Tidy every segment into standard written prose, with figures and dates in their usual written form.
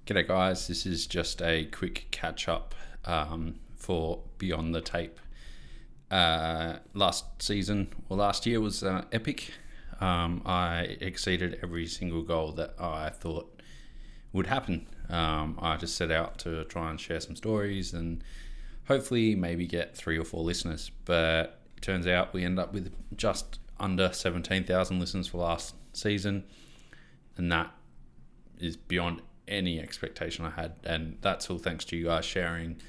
G'day guys, this is just a quick catch up for Beyond the Tape. Last year was epic. I exceeded every single goal that I thought would happen. I just set out to try and share some stories and hopefully maybe get 3 or 4 listeners. But it turns out we end up with just under 17,000 listeners for last season, and that is beyond any expectation I had, and that's all thanks to you guys sharing,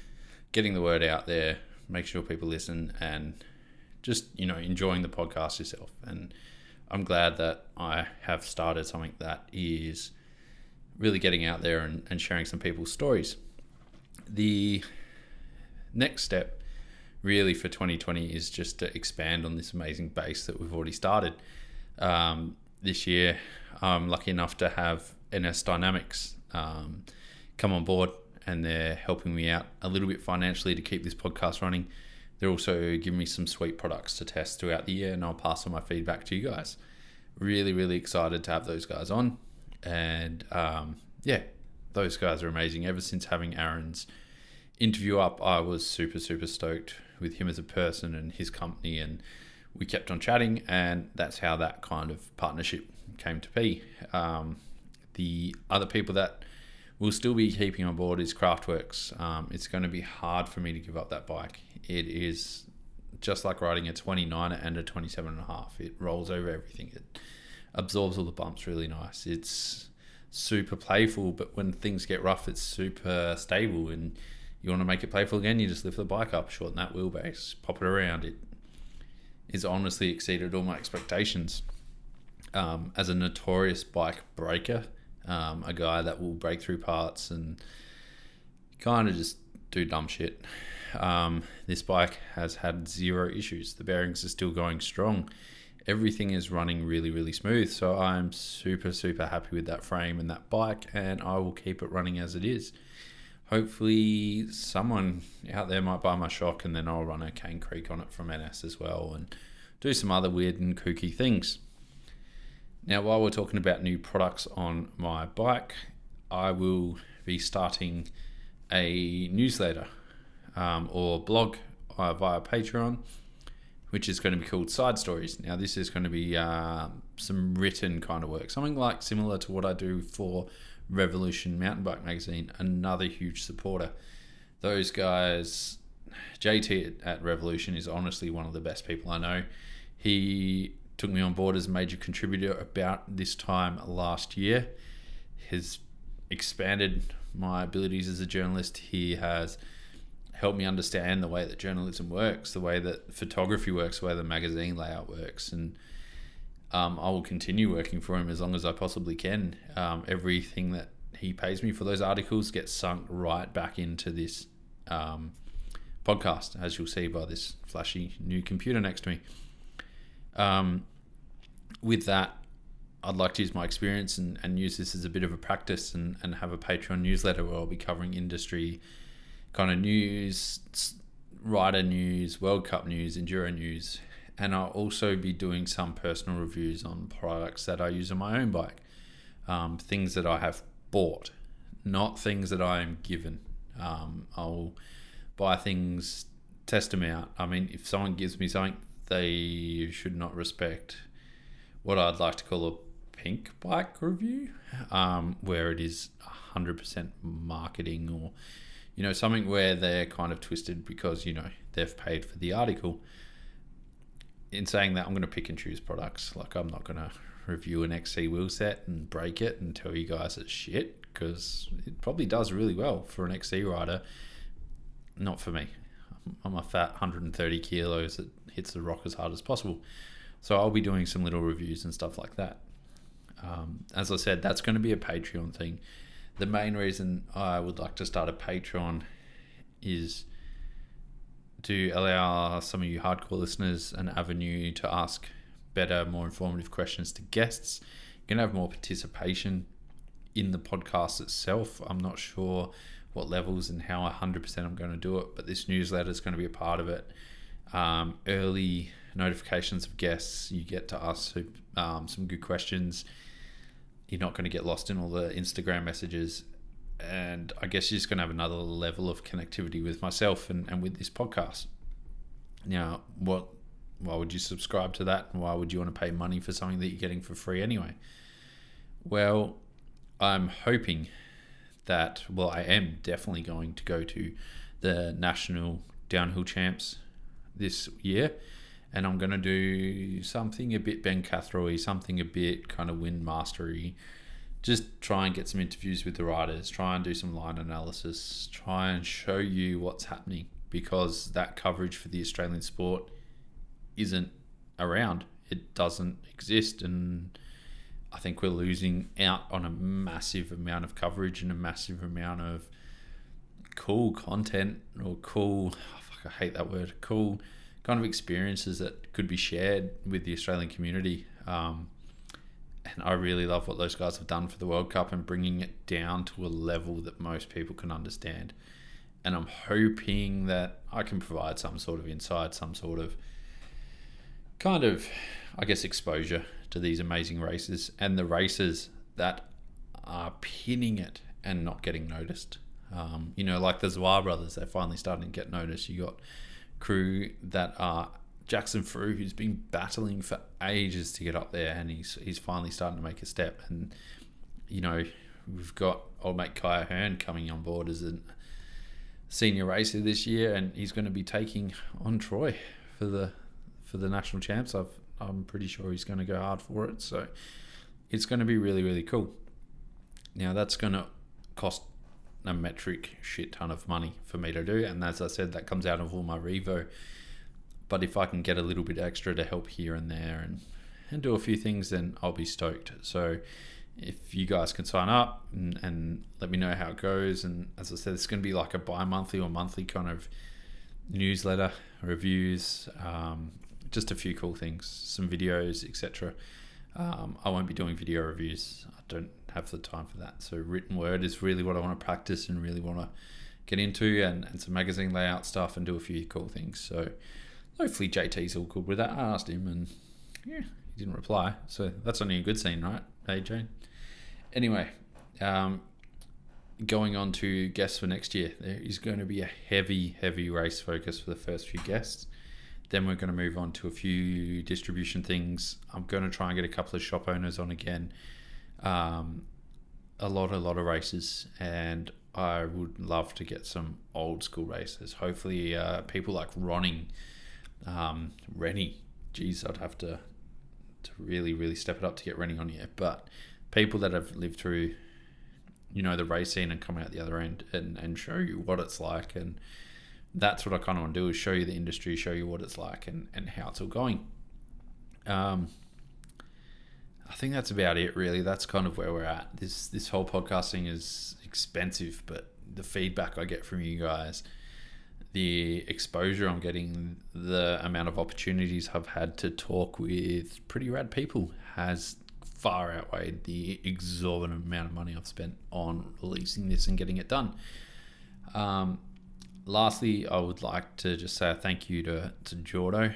getting the word out there, make sure people listen, and just enjoying the podcast yourself. And I'm glad that I have started something that is really getting out there and sharing some people's stories. The next step really for 2020 is just to expand on this amazing base that we've already started. This year I'm lucky enough to have NS Dynamics come on board, and they're helping me out a little bit financially to keep this podcast running. They're also giving me some sweet products to test throughout the year, and I'll pass on my feedback to you guys. Really excited to have those guys on, and those guys are amazing. Ever since having Aaron's interview up, I was super stoked with him as a person and his company, and we kept on chatting, and that's how that kind of partnership came to be. The other people that we'll still be keeping on board is Craftworks. It's going to be hard for me to give up that bike. It is just like riding a 29er and a 27.5. It rolls over everything. It absorbs all the bumps really nice. It's super playful, but when things get rough, it's super stable, and you want to make it playful again, you just lift the bike up, shorten that wheelbase, pop it around. It has honestly exceeded all my expectations. As a notorious bike breaker, a guy that will break through parts and kind of just do dumb shit. This bike has had 0 issues. The bearings are still going strong. Everything is running really smooth. So I'm super happy with that frame and that bike, and I will keep it running as it is. Hopefully someone out there might buy my shock, and then I'll run a Cane Creek on it from NS as well and do some other weird and kooky things. Now, while we're talking about new products on my bike, I will be starting a newsletter or blog via Patreon, which is going to be called Side Stories. Now, this is going to be some written kind of work, something like similar to what I do for Revolution Mountain Bike Magazine, another huge supporter. Those guys, JT at Revolution is honestly one of the best people I know. He took me on board as a major contributor about this time last year. Has expanded my abilities as a journalist. He has helped me understand the way that journalism works, the way that photography works, the way the magazine layout works, and I will continue working for him as long as I possibly can. Everything that he pays me for those articles gets sunk right back into this podcast, as you'll see by this flashy new computer next to me. With that, I'd like to use my experience and use this as a bit of a practice and have a Patreon newsletter where I'll be covering industry kind of news, rider news, World Cup news, enduro news, and I'll also be doing some personal reviews on products that I use on my own bike, things that I have bought, not things that I am given. I'll buy things, test them out. I mean, if someone gives me something, they should not respect what I'd like to call a pink bike review, where it is 100% marketing, or something where they're kind of twisted because they've paid for the article. In saying that, I'm going to pick and choose products. Like, I'm not going to review an XC wheel set and break it and tell you guys it's shit, because it probably does really well for an XC rider. Not for me. I'm a fat 130 kilos that hits the rock as hard as possible. So I'll be doing some little reviews and stuff like that. As I said, that's going to be a Patreon thing. The main reason I would like to start a Patreon is to allow some of you hardcore listeners an avenue to ask better, more informative questions to guests. You're going to have more participation in the podcast itself. I'm not sure what levels and how 100% I'm going to do it, but this newsletter is going to be a part of it. Early notifications of guests, you get to ask some good questions. You're not going to get lost in all the Instagram messages. and I guess you're just going to have another level of connectivity with myself and with this podcast. Now, why would you subscribe to that? And why would you want to pay money for something that you're getting for free anyway? Well, I'm hoping that, I am definitely going to go to the National Downhill Champs this year, and I'm going to do something a bit Ben Cathroy, something a bit kind of wind mastery. Just try and get some interviews with the riders, try and do some line analysis, try and show you what's happening, because that coverage for the Australian sport isn't around. It doesn't exist, and I think we're losing out on a massive amount of coverage and a massive amount of cool content or cool kind of experiences that could be shared with the Australian community. And I really love what those guys have done for the World Cup and bringing it down to a level that most people can understand. And I'm hoping that I can provide some sort of insight, some sort of kind of, I guess, exposure to these amazing races and the races that are pinning it and not getting noticed. Like the Zwar brothers, they're finally starting to get noticed. You got crew that are Jackson Frew, who's been battling for ages to get up there, and he's finally starting to make a step. And we've got old mate Kaya Hearn coming on board as a senior racer this year, and he's going to be taking on Troy for the national champs. I'm pretty sure he's going to go hard for it, so it's going to be really, really cool. Now that's going to cost a metric shit ton of money for me to do, and as I said, that comes out of all my Revo. But if I can get a little bit extra to help here and there and do a few things, then I'll be stoked. So if you guys can sign up and let me know how it goes. And as I said, it's going to be like a bi-monthly or monthly kind of newsletter, reviews, just a few cool things, some videos, etc. I won't be doing video reviews. I don't have the time for that. So written word is really what I want to practice and really want to get into, and some magazine layout stuff and do a few cool things. So hopefully JT's all good with that. I asked him and he didn't reply. So that's only a good scene, right? Hey, Jane. Anyway, going on to guests for next year. There is going to be a heavy, heavy race focus for the first few guests. Then we're going to move on to a few distribution things. I'm going to try and get a couple of shop owners on again. A lot of races, and I would love to get some old school races. Hopefully people like Rennie. Geez, I'd have to really, really step it up to get Rennie on here. But people that have lived through, the race scene and come out the other end and show you what it's like. And that's what I kind of want to do, is show you the industry, show you what it's like and how it's all going. I think that's about it, really. That's kind of where we're at. This whole podcasting is expensive, but the feedback I get from you guys, the exposure I'm getting, the amount of opportunities I've had to talk with pretty rad people has far outweighed the exorbitant amount of money I've spent on releasing this and getting it done. Lastly, I would like to just say a thank you to Jordo.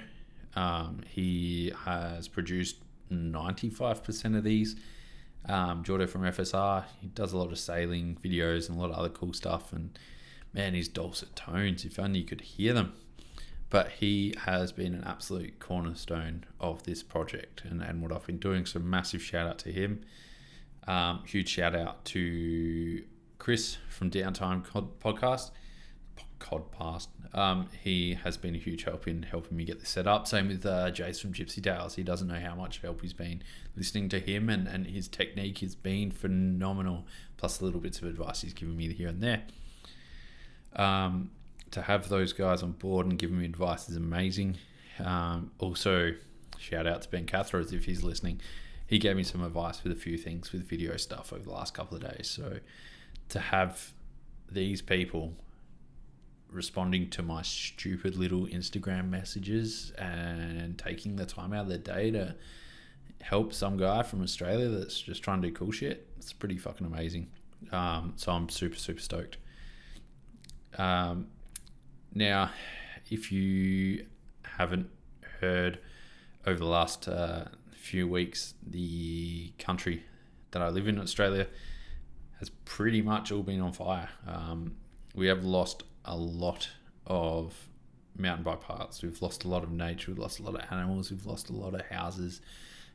He has produced 95% of these. Jordo from FSR, he does a lot of sailing videos and a lot of other cool stuff, and man, his dulcet tones, if only you could hear them. But he has been an absolute cornerstone of this project and what I've been doing, so massive shout out to him. Huge shout out to Chris from Downtime Podcast. He has been a huge help in helping me get this set up. Same with Jace from Gypsy Tales. He doesn't know how much help he's been listening to him, and his technique has been phenomenal, plus the little bits of advice he's given me here and there. To have those guys on board and giving me advice is amazing. Also, shout out to Ben Cathro if he's listening. He gave me some advice with a few things with video stuff over the last couple of days. So to have these people responding to my stupid little Instagram messages and taking the time out of their day to help some guy from Australia that's just trying to do cool shit, it's pretty fucking amazing. So I'm super, super stoked. Now, if you haven't heard over the last few weeks, the country that I live in, Australia, has pretty much all been on fire. We have lost a lot of mountain bike paths. We've lost a lot of nature. We've lost a lot of animals. We've lost a lot of houses.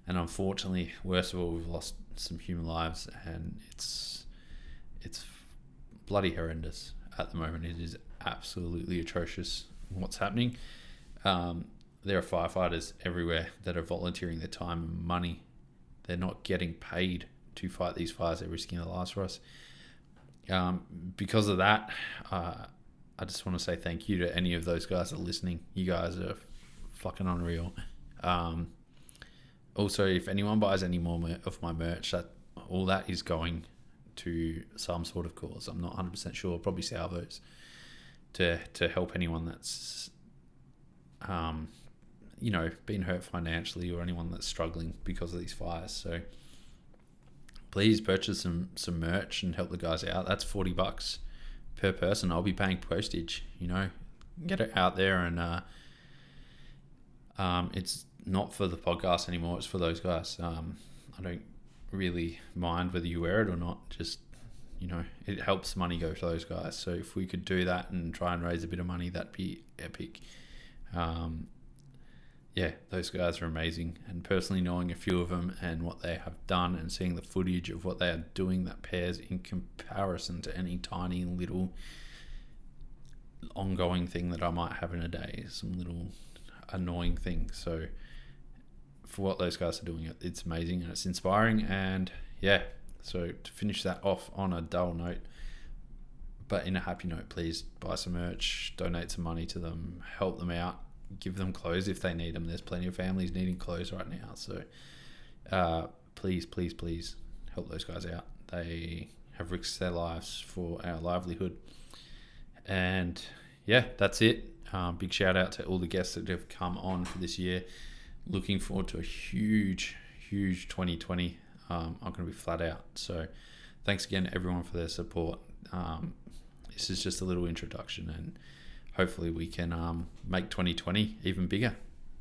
And unfortunately, worst of all, we've lost some human lives. And it's bloody horrendous at the moment. It is absolutely atrocious what's happening. There are firefighters everywhere that are volunteering their time and money. They're not getting paid to fight these fires. They're risking their lives for us. Because of that, I just want to say thank you to any of those guys that are listening. You guys are fucking unreal. Also, if anyone buys any more of my merch, all that is going to some sort of cause. I'm not 100% sure. Probably salvos to help anyone that's been hurt financially, or anyone that's struggling because of these fires. So please purchase some merch and help the guys out. That's $40 per person. I'll be paying postage. Get it out there, and it's not for the podcast anymore. It's for those guys. I don't really mind whether you wear it or not. Just it helps money go to those guys. So if we could do that and try and raise a bit of money, that'd be epic. Those guys are amazing, and personally knowing a few of them and what they have done and seeing the footage of what they are doing, that pales in comparison to any tiny little ongoing thing that I might have in a day, some little annoying thing. So for what those guys are doing, it's amazing and it's inspiring. And so to finish that off on a dull note, but in a happy note, please buy some merch, donate some money to them, help them out. Give them clothes if they need them. There's plenty of families needing clothes right now. So please help those guys out. They have risked their lives for our livelihood. And that's it. Big shout out to all the guests that have come on for this year. Looking forward to a huge 2020. I'm going to be flat out. So thanks again everyone for their support. This is just a little introduction, and hopefully we can make 2020 even bigger.